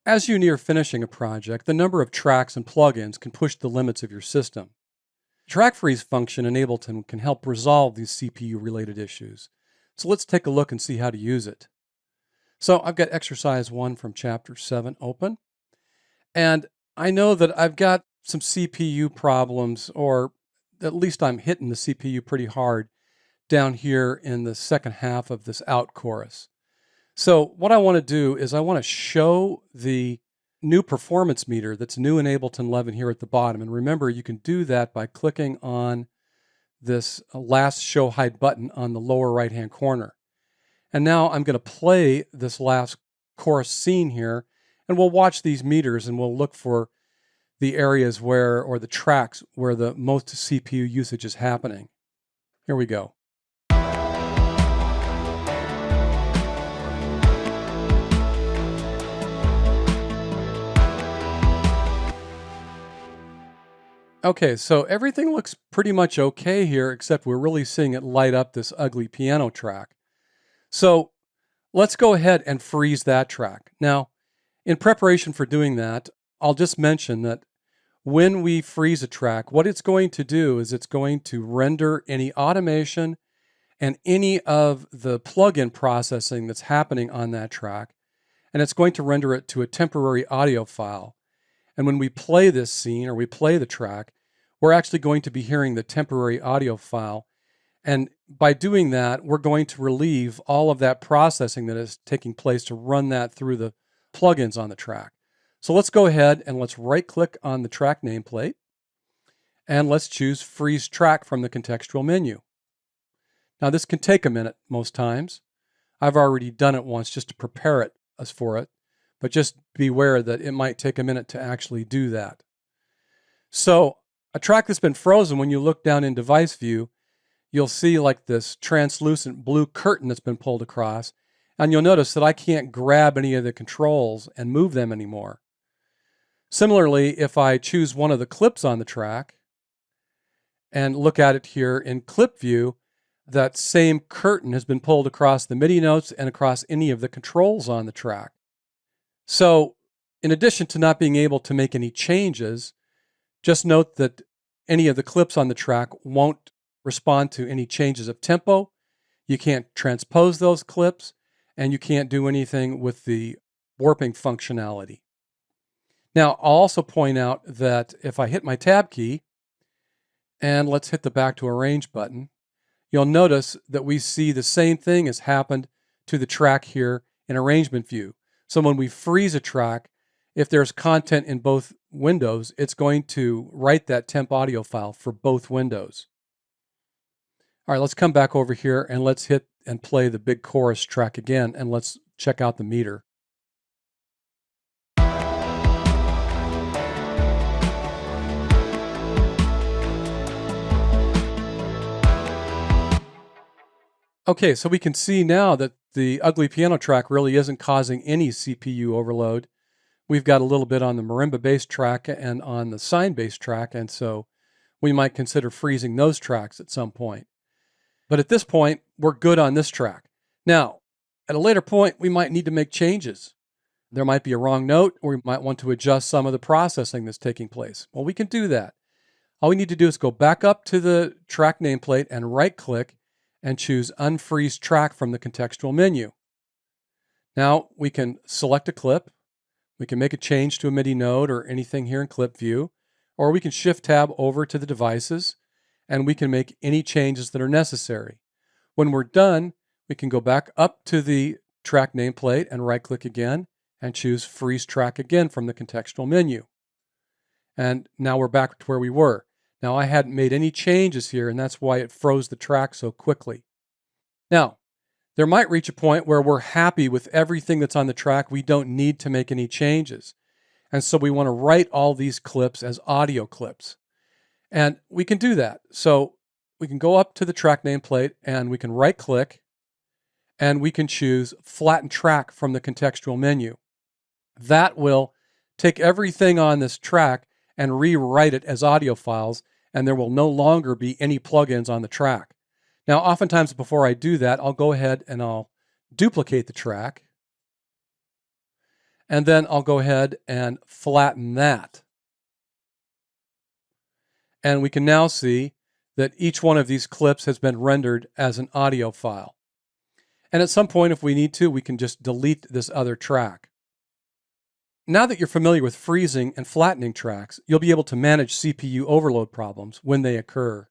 As you near finishing a project, the number of tracks and plugins can push the limits of your system. Track freeze function in Ableton can help resolve these CPU-related issues. So let's take a look and see how to use it. So I've got exercise 1 from chapter 7 open, and I know that I've got some CPU problems, or at least I'm hitting the CPU pretty hard down here in the second half of this out chorus. So what I want to do is I want to show the new performance meter that's new in Ableton 11 here at the bottom. And remember, you can do that by clicking on this last show hide button on the lower right hand corner. And now I'm going to play this last chorus scene here, and we'll watch these meters and we'll look for the areas where, or the tracks where the most CPU usage is happening. Here we go. Okay, so everything looks pretty much okay here, except we're really seeing it light up this ugly piano track. So let's go ahead and freeze that track. Now, in preparation for doing that, I'll just mention that when we freeze a track, what it's going to do is it's going to render any automation and any of the plugin processing that's happening on that track, and it's going to render it to a temporary audio file. And when we play this scene or we play the track, we're actually going to be hearing the temporary audio file. And by doing that, we're going to relieve all of that processing that is taking place to run that through the plugins on the track. So let's go ahead and let's right-click on the track nameplate, and let's choose Freeze Track from the contextual menu. Now this can take a minute most times. I've already done it once just to prepare it for it, but just beware that it might take a minute to actually do that. So a track that's been frozen, when you look down in device view, you'll see like this translucent blue curtain that's been pulled across, and you'll notice that I can't grab any of the controls and move them anymore. Similarly, if I choose one of the clips on the track and look at it here in clip view, that same curtain has been pulled across the MIDI notes and across any of the controls on the track. So in addition to not being able to make any changes, just note that any of the clips on the track won't respond to any changes of tempo. You can't transpose those clips, and you can't do anything with the warping functionality. Now, I'll also point out that if I hit my tab key, and let's hit the back to arrange button, you'll notice that we see the same thing has happened to the track here in arrangement view. So when we freeze a track, if there's content in both windows, it's going to write that temp audio file for both windows. All right, let's come back over here and let's hit and play the big chorus track again, and let's check out the meter. Okay, so we can see now that the ugly piano track really isn't causing any CPU overload. We've got a little bit on the marimba bass track and on the sine bass track, and so we might consider freezing those tracks at some point. But at this point, we're good on this track. Now, at a later point, we might need to make changes. There might be a wrong note, or we might want to adjust some of the processing that's taking place. Well, we can do that. All we need to do is go back up to the track nameplate and right-click and choose Unfreeze Track from the contextual menu. Now we can select a clip, we can make a change to a MIDI note or anything here in clip view, or we can shift tab over to the devices and we can make any changes that are necessary. When we're done, we can go back up to the track nameplate and right-click again and choose Freeze Track again from the contextual menu. And now we're back to where we were. Now I hadn't made any changes here, and that's why it froze the track so quickly. Now, there might reach a point where we're happy with everything that's on the track. We don't need to make any changes. And so we want to write all these clips as audio clips. And we can do that. So we can go up to the track nameplate and we can right-click and we can choose Flatten Track from the contextual menu. That will take everything on this track and rewrite it as audio files, and there will no longer be any plugins on the track. Now, oftentimes before I do that, I'll go ahead and I'll duplicate the track. And then I'll go ahead and flatten that. And we can now see that each one of these clips has been rendered as an audio file. And at some point, if we need to, we can just delete this other track. Now that you're familiar with freezing and flattening tracks, you'll be able to manage CPU overload problems when they occur.